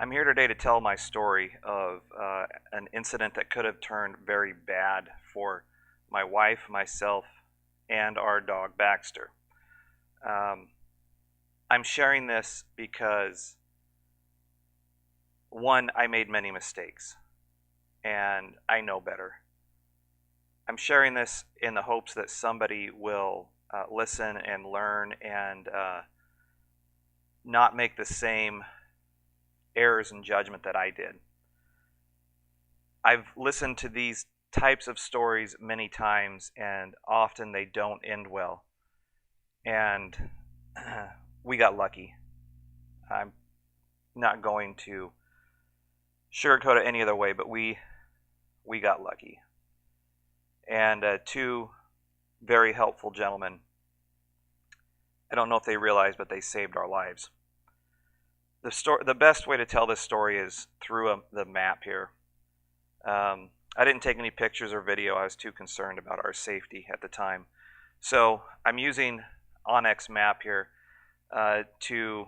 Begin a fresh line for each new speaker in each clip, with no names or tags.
I'm here today to tell my story of an incident that could have turned very bad for my wife, myself, and our dog Baxter. Um, I'm sharing this because, one, I made many mistakes, and I know better. I'm sharing this in the hopes that somebody will listen and learn and not make the same errors in judgment that I did. I've listened to these types of stories many times, and often they don't end well. And we got lucky. I'm not going to sugarcoat it any other way, but we got lucky. And two very helpful gentlemen, I don't know if they realize, but they saved our lives. The best way to tell this story is through the map here. I didn't take any pictures or video. I was too concerned about our safety at the time. So I'm using Onyx map here to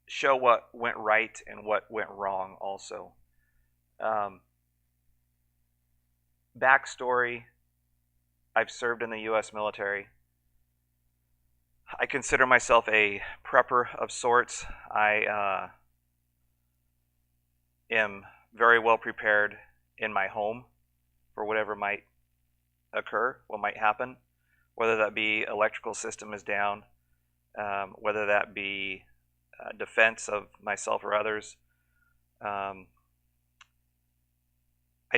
show what went right and what went wrong also. Backstory, I've served in the U.S. military. I consider myself a prepper of sorts. I am very well prepared in my home for whatever might occur, what might happen, whether that be electrical system is down, whether that be defense of myself or others. I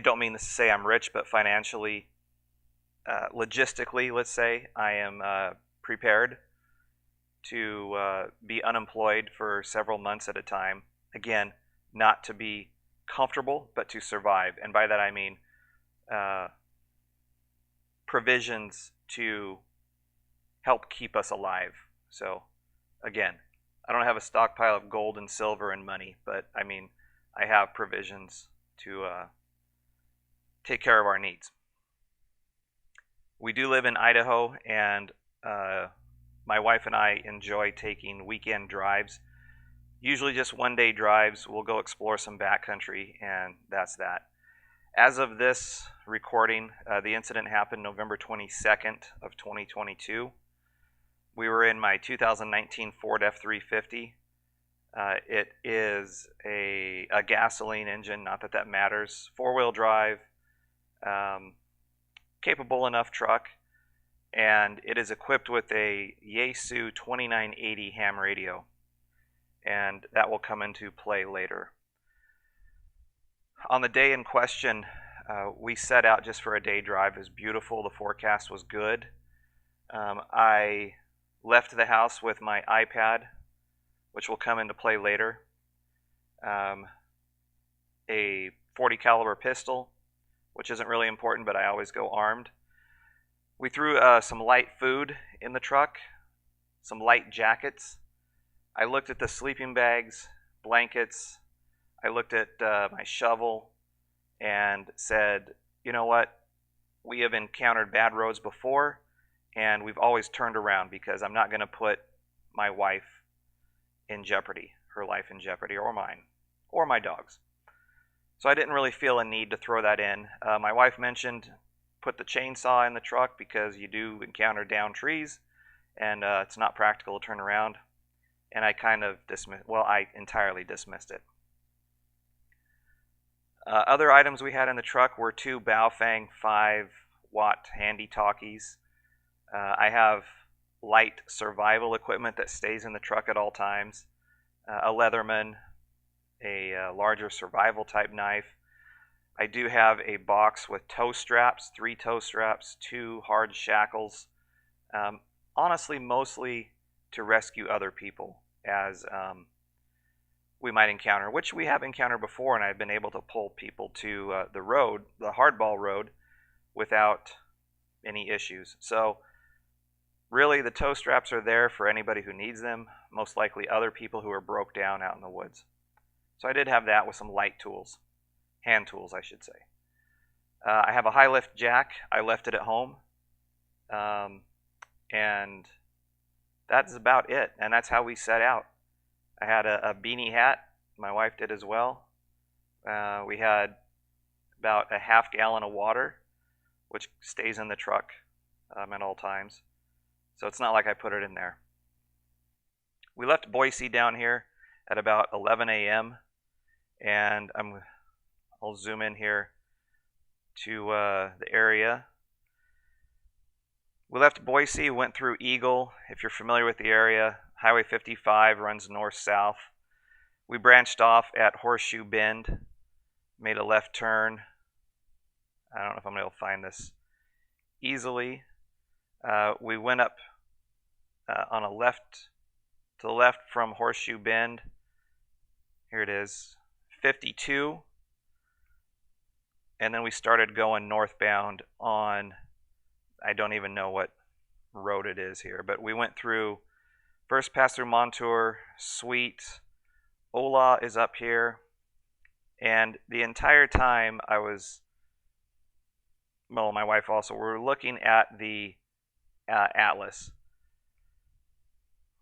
don't mean this to say I'm rich, but financially, logistically, let's say, I am prepared to be unemployed for several months at a time. Again, not to be comfortable, but to survive. And by that I mean provisions to help keep us alive. So again, I don't have a stockpile of gold and silver and money, but I mean, I have provisions to take care of our needs. We do live in Idaho, and my wife and I enjoy taking weekend drives, usually just one-day drives. We'll go explore some backcountry, and that's that. As of this recording, the incident happened November 22nd of 2022. We were in my 2019 Ford F-350. It is a gasoline engine, not that that matters, four-wheel drive, capable enough truck, and it is equipped with a Yaesu 2980 ham radio, and that will come into play later. On the day in question, we set out just for a day drive. It was beautiful. The forecast was good. I left the house with my iPad, which will come into play later, a .40 caliber pistol, which isn't really important, but I always go armed. We threw some light food in the truck, some light jackets. I looked at the sleeping bags, blankets. I looked at my shovel and said, you know what? We have encountered bad roads before, and we've always turned around because I'm not going to put my wife in jeopardy, her life in jeopardy, or mine, or my dog's. So I didn't really feel a need to throw that in. My wife mentioned put the chainsaw in the truck because you do encounter downed trees, and it's not practical to turn around. And I kind of I entirely dismissed it. Other items we had in the truck were two Baofeng 5-watt handy talkies. I have light survival equipment that stays in the truck at all times. A Leatherman, a larger survival type knife. I do have a box with toe straps, 3 toe straps, 2 hard shackles. Honestly, mostly to rescue other people as we might encounter, which we have encountered before, and I've been able to pull people to the road, the hardball road, without any issues. So really, the toe straps are there for anybody who needs them, most likely other people who are broke down out in the woods. So I did have that with some light tools, hand tools, I should say. I have a high lift jack. I left it at home, and that's about it. And that's how we set out. I had a beanie hat, My wife did as well. We had about a half gallon of water, which stays in the truck at all times. So it's not like I put it in there. We left Boise down here at about 11 a.m. and I'll zoom in here to the area. We left Boise, went through Eagle. If you're familiar with the area, Highway 55 runs north-south. We branched off at Horseshoe Bend, made a left turn. I don't know if I'm going to be able to find this easily. We went up on a left to the left from Horseshoe Bend. Here it is, 52. And then we started going northbound on, I don't even know what road it is here, but we went through, first passed through Montour, Sweet, Ola is up here, and the entire time I was, well, my wife also, we were looking at the atlas.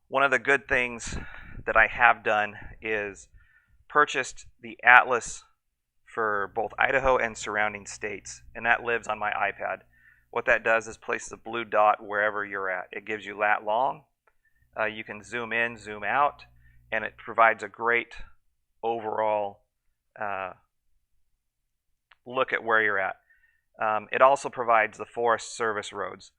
One of the good things that I have done is purchased the atlas for both Idaho and surrounding states, and that lives on my iPad. What that does is place the blue dot wherever you're at. It gives you lat long. You can zoom in, zoom out, and it provides a great overall look at where you're at. It also provides the Forest Service roads.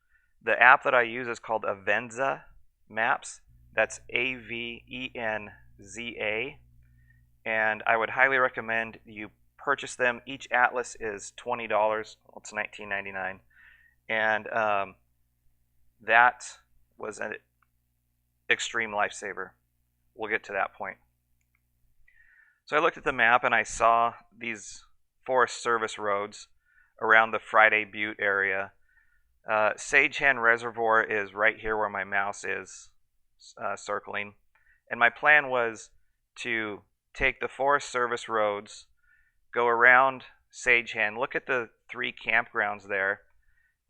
The app that I use is called Avenza Maps. That's Avenza, and I would highly recommend you purchase them. Each atlas is $20. Well, it's $19.99, and that was an extreme lifesaver. We'll get to that point. So I looked at the map and I saw these Forest Service roads around the Friday Butte area. Sage Hen Reservoir is right here where my mouse is circling, and my plan was to take the Forest Service roads, go around Sage Hen, look at the 3 campgrounds there,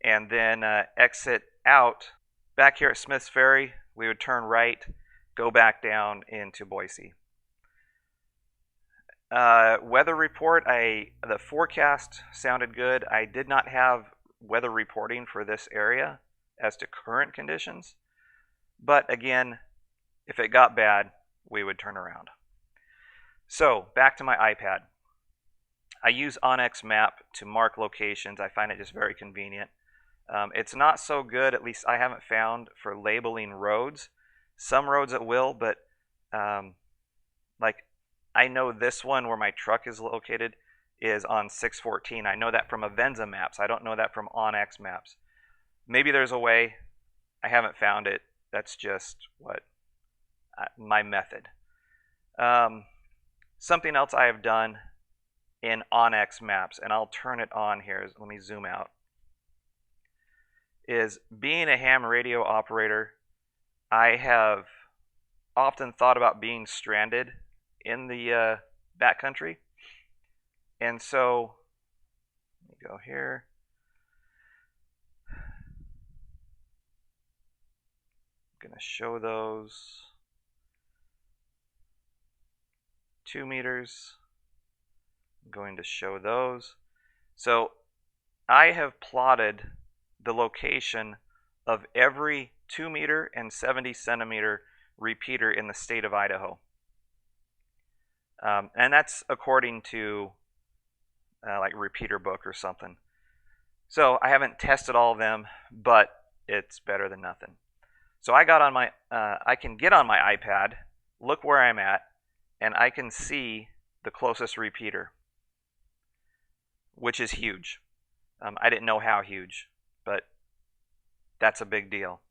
and then exit out. Back here at Smith's Ferry, we would turn right, go back down into Boise. Weather report, the forecast sounded good. I did not have weather reporting for this area as to current conditions, but again, if it got bad, we would turn around. So back to my iPad. I use Onyx Map to mark locations. I find it just very convenient. It's not so good, at least I haven't found, for labeling roads. Some roads it will, but like I know this one where my truck is located is on 614. I know that from Avenza Maps. I don't know that from Onyx Maps. Maybe there's a way. I haven't found it. That's just what my method. Something else I have done in Onyx Maps, and I'll turn it on here. Let me zoom out. Is being a ham radio operator, I have often thought about being stranded in the backcountry. And so, let me go here. I'm going to show those 2 meters. I'm going to show those. So I have plotted the location of every 2 meter and 70 centimeter repeater in the state of Idaho. And that's according to like repeater book or something. So I haven't tested all of them, but it's better than nothing. So I got on my, I can get on my iPad, look where I'm at, and I can see the closest repeater, which is huge. I didn't know how huge, but that's a big deal.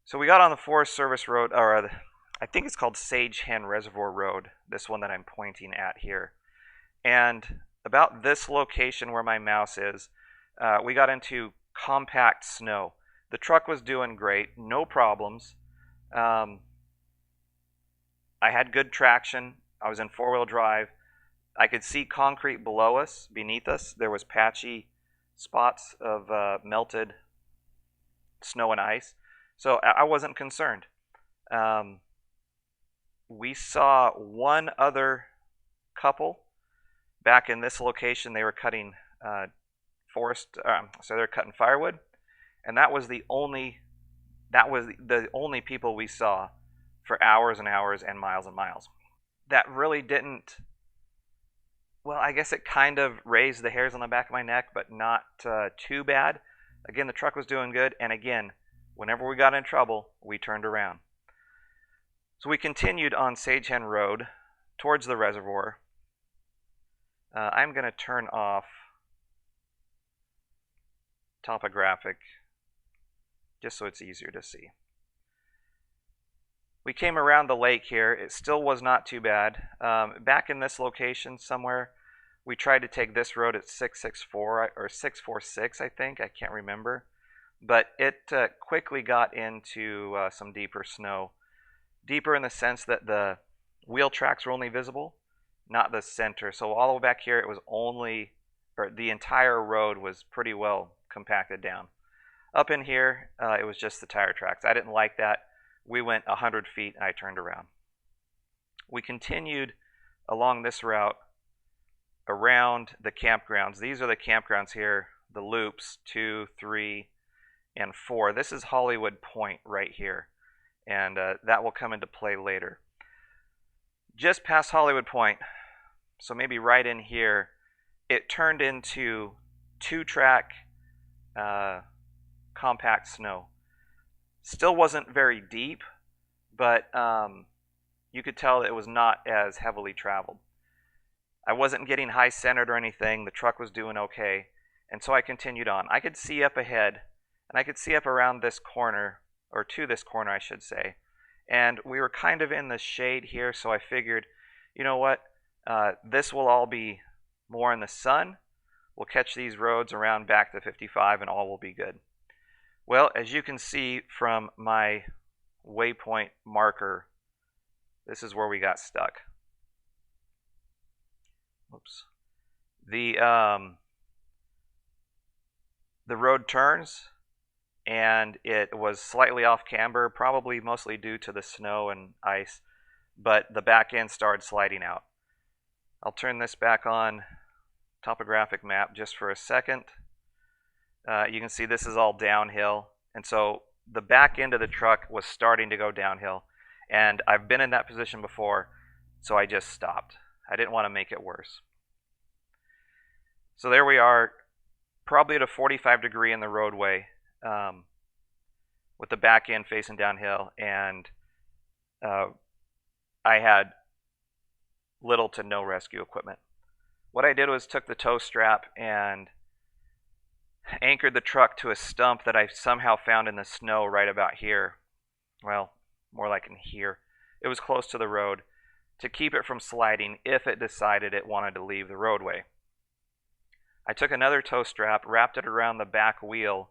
So we got on the Forest Service road, or I think it's called Sage Hen Reservoir Road, this one that I'm pointing at here. And about this location where my mouse is, we got into compact snow. The truck was doing great, no problems. I had good traction. I was in 4-wheel drive. I could see concrete below us, beneath us. There was patchy spots of melted snow and ice. So I wasn't concerned. We saw one other couple back in this location. They were cutting so they're cutting firewood, and that was the only people we saw for hours and hours and miles. That really didn't. Well, I guess it kind of raised the hairs on the back of my neck, but not too bad. Again, the truck was doing good, and again, whenever we got in trouble, we turned around. So we continued on Sage Hen Road towards the reservoir. I'm going to turn off topographic just so it's easier to see. We came around the lake here. It still was not too bad. Back in this location somewhere, we tried to take this road at 664 or 646, I think. I can't remember. But it quickly got into some deeper snow. Deeper in the sense that the wheel tracks were only visible, not the center. So all the way back here, it was only, or the entire road was pretty well compacted down. Up in here, it was just the tire tracks. I didn't like that. We went 100 feet and I turned around. We continued along this route around the campgrounds. These are the campgrounds here, the loops 2, 3, and 4. This is Hollywood Point right here, and that will come into play later. Just past Hollywood Point, so maybe right in here, it turned into 2-track compact snow. Still wasn't very deep, but you could tell that it was not as heavily traveled. I wasn't getting high centered or anything. The truck was doing okay, and so I continued on. I could see up ahead, and I could see up around this corner, or to this corner I should say, and we were kind of in the shade here, so I figured, you know what, this will all be more in the sun. We'll catch these roads around back to 55 and all will be good. Well, as you can see from my waypoint marker, this is where we got stuck. Oops. The road turns, and it was slightly off camber, probably mostly due to the snow and ice, but the back end started sliding out. I'll turn this back on topographic map just for a second. You can see this is all downhill, and so the back end of the truck was starting to go downhill, and I've been in that position before, so I just stopped. I didn't want to make it worse. So there we are, probably at a 45 degree in the roadway, with the back end facing downhill, and I had little to no rescue equipment. What I did was took the tow strap and anchored the truck to a stump that I somehow found in the snow right about here. Well, more like in here. It was close to the road to keep it from sliding if it decided it wanted to leave the roadway. I took another tow strap, wrapped it around the back wheel,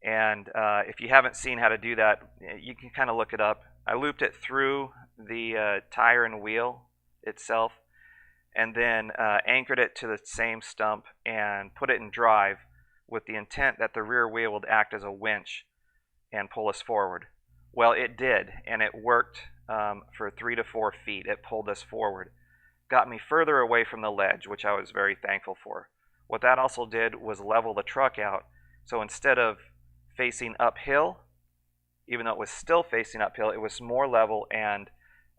and if you haven't seen how to do that, you can kind of look it up. I looped it through the tire and wheel itself, and then anchored it to the same stump and put it in drive with the intent that the rear wheel would act as a winch and pull us forward. Well, it did, and it worked for 3 to 4 feet. It pulled us forward, got me further away from the ledge, which I was very thankful for. What that also did was level the truck out, so instead of facing uphill, even though it was still facing uphill, it was more level, and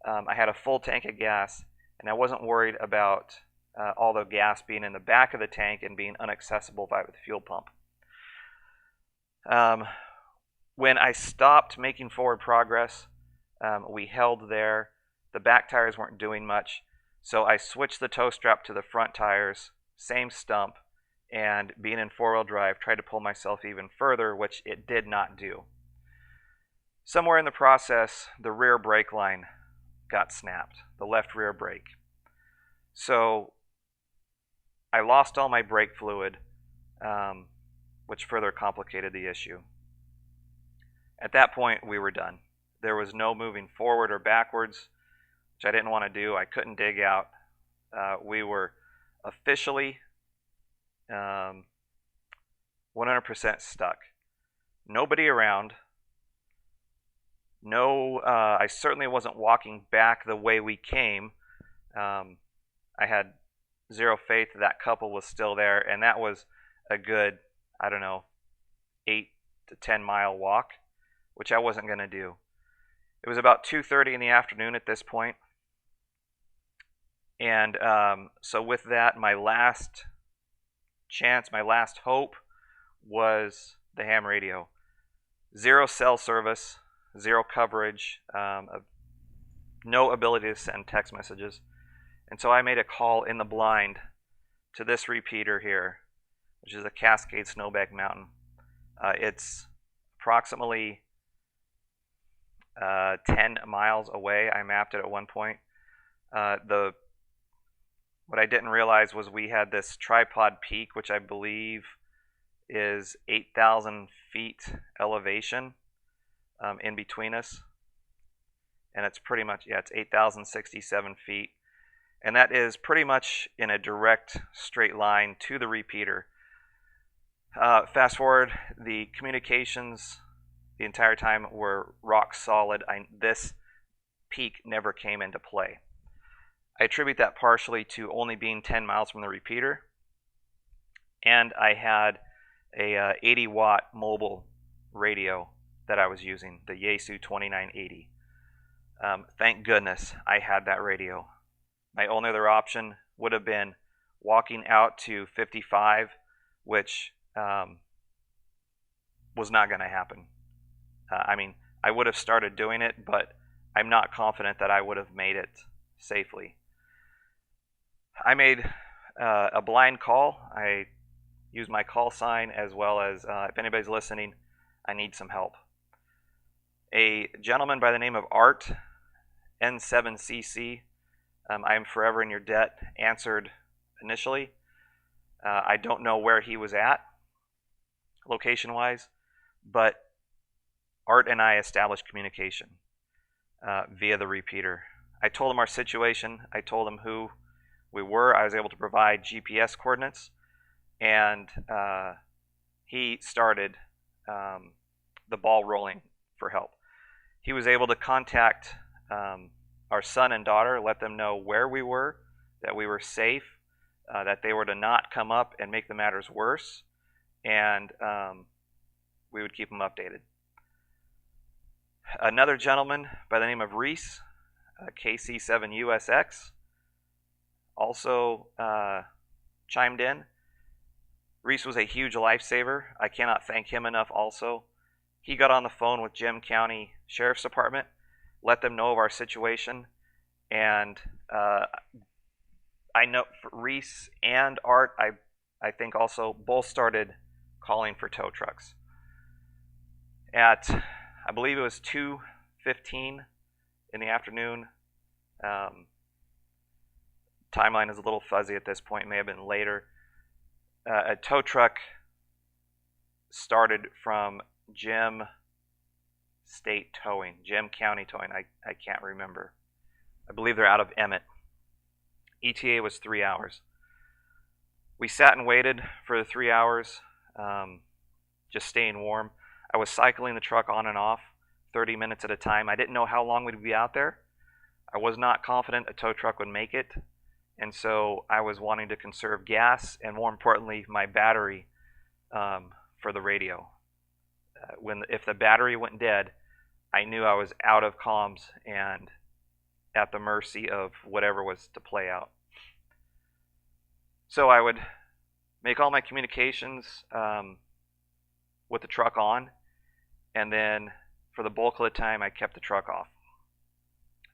I had a full tank of gas, and I wasn't worried about all the gas being in the back of the tank and being inaccessible by the fuel pump. When I stopped making forward progress, we held there. The back tires weren't doing much, so I switched the tow strap to the front tires, same stump, and being in four-wheel drive, tried to pull myself even further, which it did not do. Somewhere in the process, the rear brake line got snapped, the left rear brake. So I lost all my brake fluid, which further complicated the issue. At that point, we were done. There was no moving forward or backwards, which I didn't want to do. I couldn't dig out. We were officially 100% stuck. Nobody around, No, I certainly wasn't walking back the way we came. I had zero faith that couple was still there, and that was a good, I don't know, 8 to 10 mile walk, which I wasn't going to do. It was about 2:30 in the afternoon at this point, and so with that, my last chance, my last hope was the ham radio. Zero cell service, zero coverage, no ability to send text messages. And so I made a call in the blind to this repeater here, which is a Cascade Snowbank Mountain. It's approximately 10 miles away. I mapped it at one point. What I didn't realize was we had this tripod peak, which I believe is 8,000 feet elevation in between us. And it's pretty much, yeah, it's 8,067 feet. And that is pretty much in a direct straight line to the repeater. Fast forward, the communications the entire time were rock solid. This peak never came into play. I attribute that partially to only being 10 miles from the repeater, and I had a 80 watt mobile radio that I was using, the Yaesu 2980. Thank goodness I had that radio. My only other option would have been walking out to 55, which was not going to happen. I mean, I would have started doing it, but I'm not confident that I would have made it safely. I made a blind call. I used my call sign, as well as, if anybody's listening, I need some help. A gentleman by the name of Art, N7CC, I am forever in your debt, answered initially. I don't know where he was at, location-wise, but Art and I established communication via the repeater. I told him our situation. I told him who we were. I was able to provide GPS coordinates, and he started the ball rolling for help. He was able to contact our son and daughter, let them know where we were, that we were safe, that they were to not come up and make the matters worse, and we would keep them updated. Another gentleman by the name of Reese, KC7USX, also chimed in. Reese was a huge lifesaver. I cannot thank him enough also. He got on the phone with Jim County Sheriff's Department, let them know of our situation, and I know Reese and Art, I think also, both started calling for tow trucks. At, I believe it was 2:15 in the afternoon. Timeline is a little fuzzy at this point, it may have been later. A tow truck started from Jim State Towing, Jim County Towing, I can't remember. I believe they're out of Emmett. ETA was 3 hours. We sat and waited for the 3 hours, just staying warm. I was cycling the truck on and off 30 minutes at a time. I didn't know how long we'd be out there. I was not confident a tow truck would make it, and so I was wanting to conserve gas and, more importantly, my battery for the radio. If the battery went dead, I knew I was out of comms and at the mercy of whatever was to play out. So I would make all my communications with the truck on, and then for the bulk of the time I kept the truck off.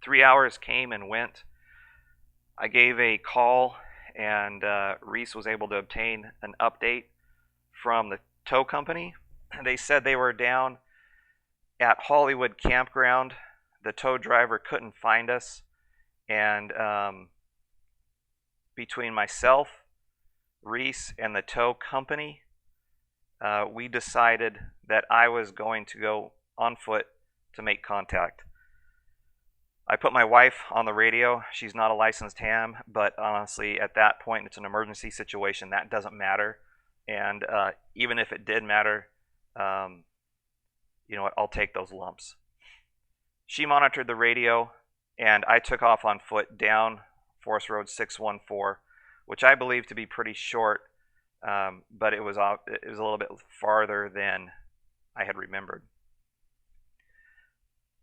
3 hours came and went. I gave a call, and Reese was able to obtain an update from the tow company. They said they were down at Hollywood Campground. The tow driver couldn't find us, and between myself, Reese, and the tow company, we decided that I was going to go on foot to make contact. I put my wife on the radio. She's not a licensed ham, but honestly, at that point, it's an emergency situation. That doesn't matter. And even if it did matter, you know what? I'll take those lumps. She monitored the radio, and I took off on foot down Forest Road 614, which I believe to be pretty short, but it was a little bit farther than I had remembered.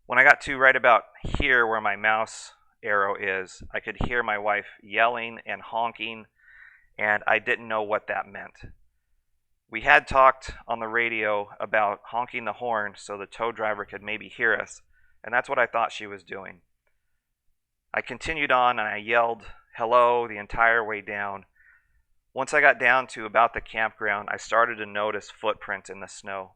When I got to right about here where my mouse arrow is, I could hear my wife yelling and honking, and I didn't know what that meant. We had talked on the radio about honking the horn so the tow driver could maybe hear us, and that's what I thought she was doing. I continued on and I yelled hello the entire way down. Once I got down to about the campground, I started to notice footprints in the snow.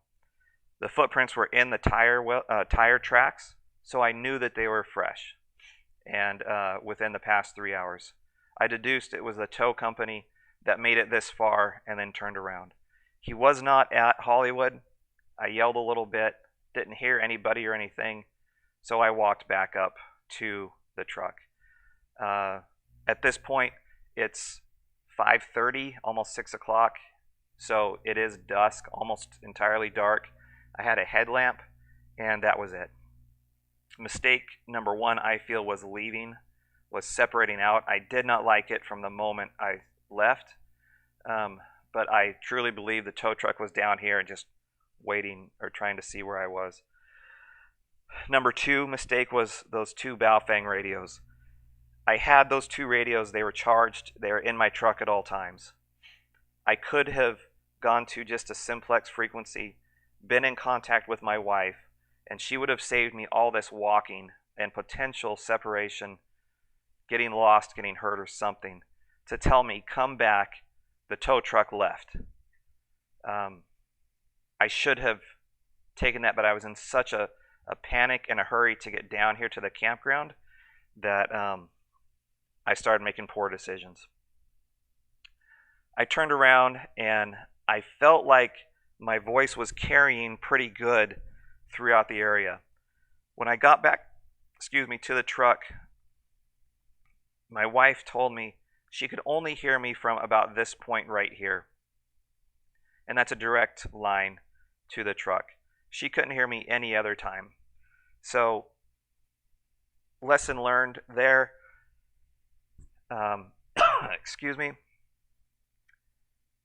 The footprints were in the tire tracks, so I knew that they were fresh and within the past 3 hours. I deduced it was the tow company that made it this far and then turned around. He was not at Hollywood. I yelled a little bit, didn't hear anybody or anything, so I walked back up to the truck. At this point, it's 5:30, almost 6 o'clock, so it is dusk, almost entirely dark. I had a headlamp, and that was it. Mistake number one, I feel, was separating out. I did not like it from the moment I left, but I truly believe the tow truck was down here and just waiting or trying to see where I was. Number two mistake was those two Baofeng radios. I had those two radios. They were charged. They were in my truck at all times. I could have gone to just a simplex frequency, been in contact with my wife, and she would have saved me all this walking and potential separation, getting lost, getting hurt or something, to tell me, come back, the tow truck left. I should have taken that, but I was in such a panic and a hurry to get down here to the campground that I started making poor decisions. I turned around and I felt like my voice was carrying pretty good throughout the area. When I got back, to the truck, my wife told me she could only hear me from about this point right here. And that's a direct line to the truck. She couldn't hear me any other time. So, lesson learned there.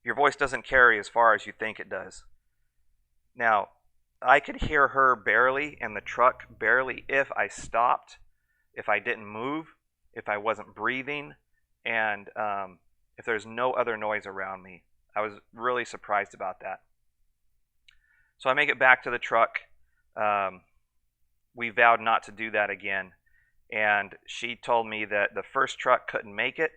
Your voice doesn't carry as far as you think it does. Now, I could hear her barely and the truck barely if I stopped, if I didn't move, if I wasn't breathing, and if there's no other noise around me. I was really surprised about that. So I make it back to the truck. We vowed not to do that again. And she told me that the first truck couldn't make it,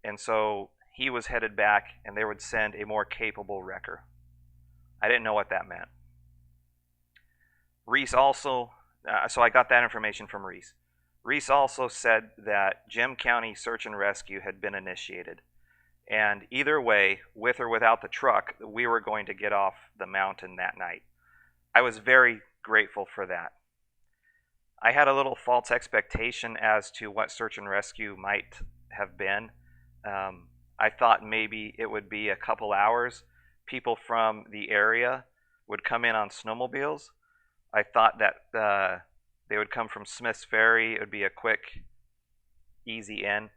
and so he was headed back and they would send a more capable wrecker. I didn't know what that meant. Reese also, so I got that information from Reese. Reese also said that Jim County Search and Rescue had been initiated. And either way, with or without the truck, we were going to get off the mountain that night. I was very grateful for that. I had a little false expectation as to what search and rescue might have been. I thought maybe it would be a couple hours. People from the area would come in on snowmobiles. I thought that they would come from Smith's Ferry. It would be a quick, easy in.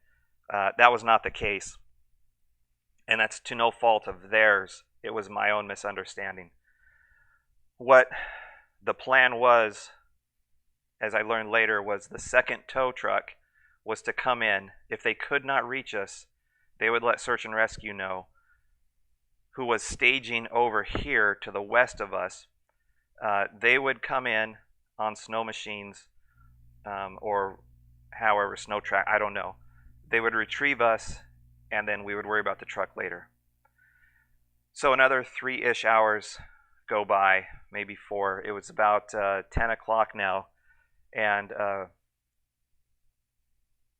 That was not the case. And that's to no fault of theirs. It was my own misunderstanding. What the plan was, as I learned later, was the second tow truck was to come in. If they could not reach us, they would let search and rescue know, who was staging over here to the west of us. They would come in on snow machines or however, snow track, I don't know. They would retrieve us, and then we would worry about the truck later. So another 3-ish hours go by, maybe 4. It was about 10 o'clock now, and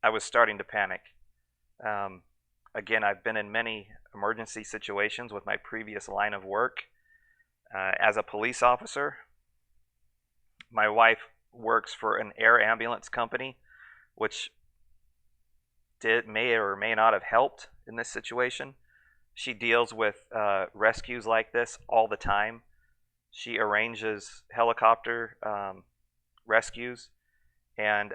I was starting to panic. Again, I've been in many emergency situations with my previous line of work. As a police officer, my wife works for an air ambulance company, which may or may not have helped in this situation. She deals with rescues like this all the time. She arranges helicopter rescues, and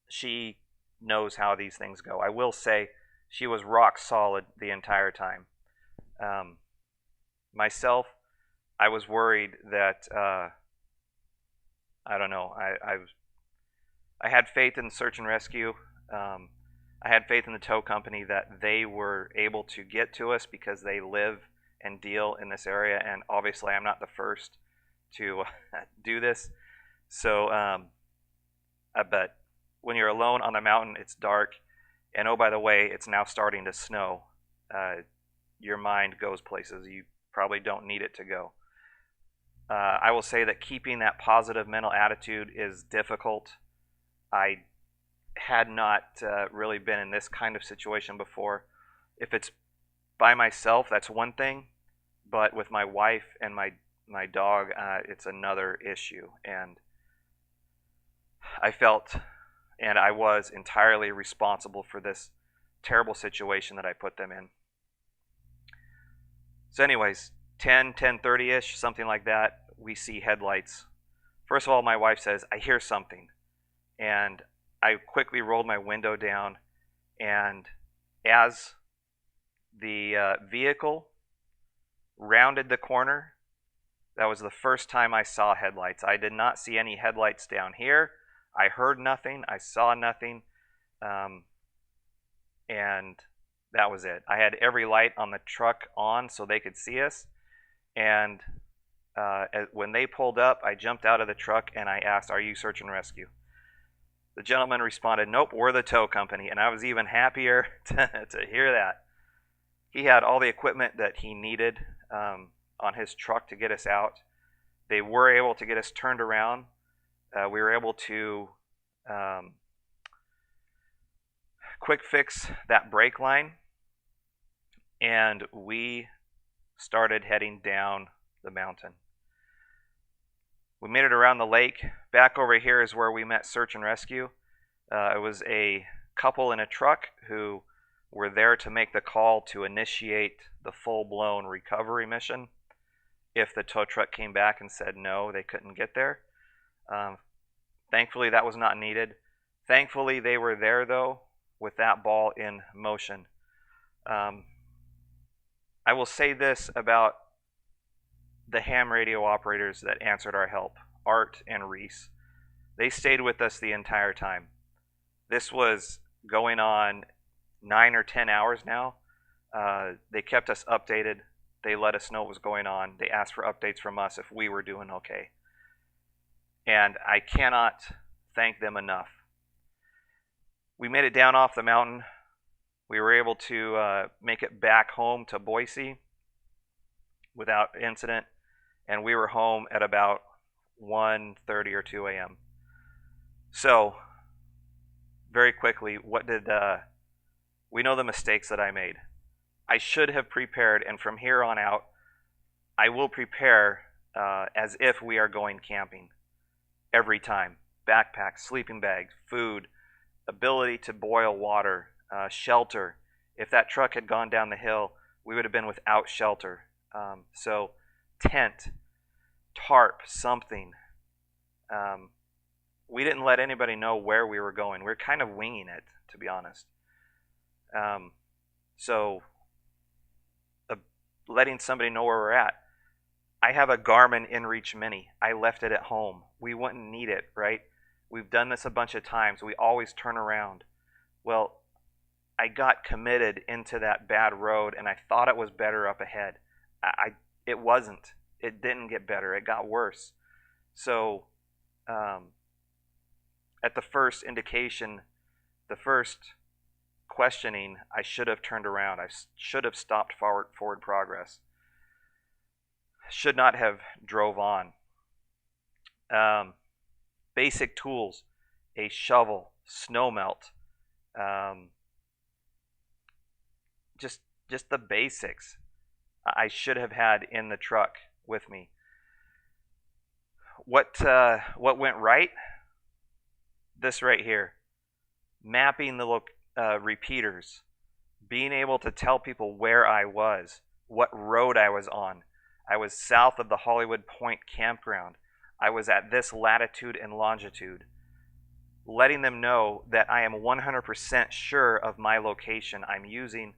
she knows how these things go. I will say she was rock solid the entire time. Myself, I was worried that I don't know. I had faith in search and rescue. I had faith in the tow company that they were able to get to us because they live and deal in this area, and obviously I'm not the first to do this. So, but when you're alone on the mountain, it's dark, and oh, by the way, it's now starting to snow. Your mind goes places you probably don't need it to go. I will say that keeping that positive mental attitude is difficult. I had not really been in this kind of situation before. If it's by myself, that's one thing, but with my wife and my dog, it's another issue. And I felt, and I was entirely responsible for this terrible situation that I put them in. So anyways, 10:30-ish, something like that, we see headlights. First of all, my wife says, I hear something. And I quickly rolled my window down, and as the vehicle rounded the corner, that was the first time I saw headlights. I did not see any headlights down here. I heard nothing. I saw nothing. And that was it. I had every light on the truck on so they could see us. And when they pulled up, I jumped out of the truck and I asked, are you search and rescue? The gentleman responded, nope, we're the tow company. And I was even happier to hear that. He had all the equipment that he needed on his truck to get us out. They were able to get us turned around. We were able to quick fix that brake line. And we started heading down the mountain. We made it around the lake. Back over here is where we met search and rescue. It was a couple in a truck who were there to make the call to initiate the full-blown recovery mission. If the tow truck came back and said no, they couldn't get there. Thankfully, that was not needed. Thankfully, they were there, though, with that ball in motion. I will say this about the ham radio operators that answered our help, Art and Reese. They stayed with us the entire time. This was going on 9 or 10 hours now. They kept us updated. They let us know what was going on. They asked for updates from us if we were doing okay. And I cannot thank them enough. We made it down off the mountain. We were able to make it back home to Boise without incident. And we were home at about 1:30 or 2 a.m. So, very quickly, we know the mistakes that I made. I should have prepared, and from here on out, I will prepare as if we are going camping every time. Backpack, sleeping bags, food, ability to boil water, shelter. If that truck had gone down the hill, we would have been without shelter. So, tent, tarp, something. We didn't let anybody know where we were going. We were kind of winging it, to be honest. So, letting somebody know where we're at. I have a Garmin InReach Mini. I left it at home. We wouldn't need it, right? We've done this a bunch of times. We always turn around. Well, I got committed into that bad road, and I thought it was better up ahead. It wasn't. It didn't get better. It got worse. So, at the first indication, the first questioning, I should have turned around. I should have stopped forward progress. Should not have drove on. Basic tools, a shovel, snow melt, just the basics I should have had in the truck with me. What went right? This right here. Mapping the repeaters. Being able to tell people where I was, what road I was on. I was south of the Hollywood Point campground. I was at this latitude and longitude, letting them know that I am 100% sure of my location. I'm using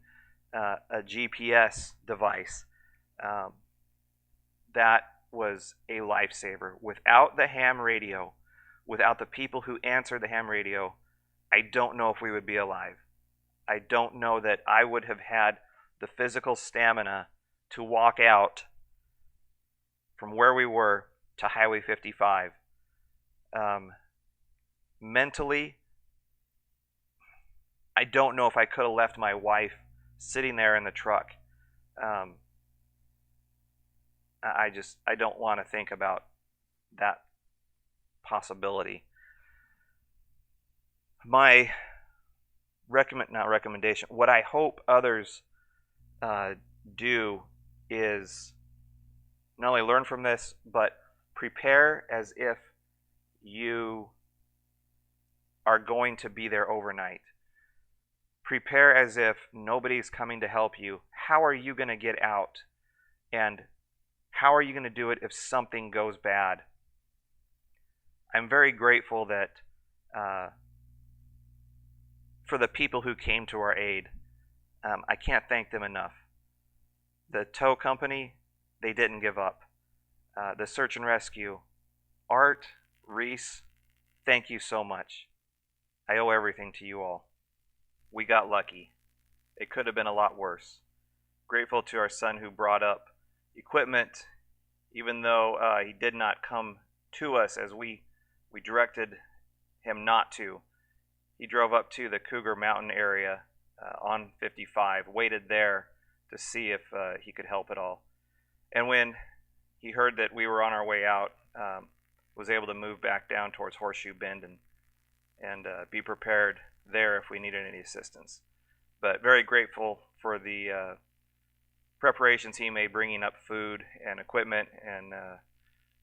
a GPS device. That was a lifesaver. Without the ham radio, without the people who answered the ham radio, I don't know if we would be alive. I don't know that I would have had the physical stamina to walk out from where we were to Highway 55. Mentally, I don't know if I could have left my wife sitting there in the truck. I don't want to think about that possibility. My not recommendation, what I hope others do is not only learn from this, but prepare as if you are going to be there overnight. Prepare as if nobody's coming to help you. How are you going to get out? And how are you going to do it if something goes bad? I'm very grateful that for the people who came to our aid. I can't thank them enough. The tow company, they didn't give up. The search and rescue, Art, Reese, thank you so much. I owe everything to you all. We got lucky. It could have been a lot worse. Grateful to our son who brought up equipment, even though he did not come to us as we directed him not to. He drove up to the Cougar Mountain area on 55, waited there to see if he could help at all. And when he heard that we were on our way out, was able to move back down towards Horseshoe Bend and be prepared there if we needed any assistance. But very grateful for the preparations he made, bringing up food and equipment and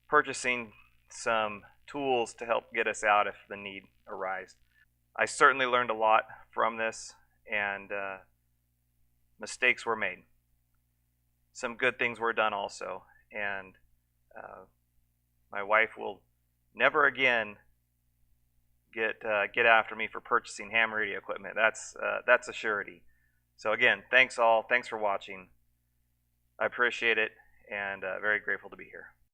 purchasing some tools to help get us out if the need arises. I certainly learned a lot from this, and mistakes were made. Some good things were done also, and my wife will never again get after me for purchasing ham radio equipment. That's a surety. So again, thanks all. Thanks for watching. I appreciate it, and very grateful to be here.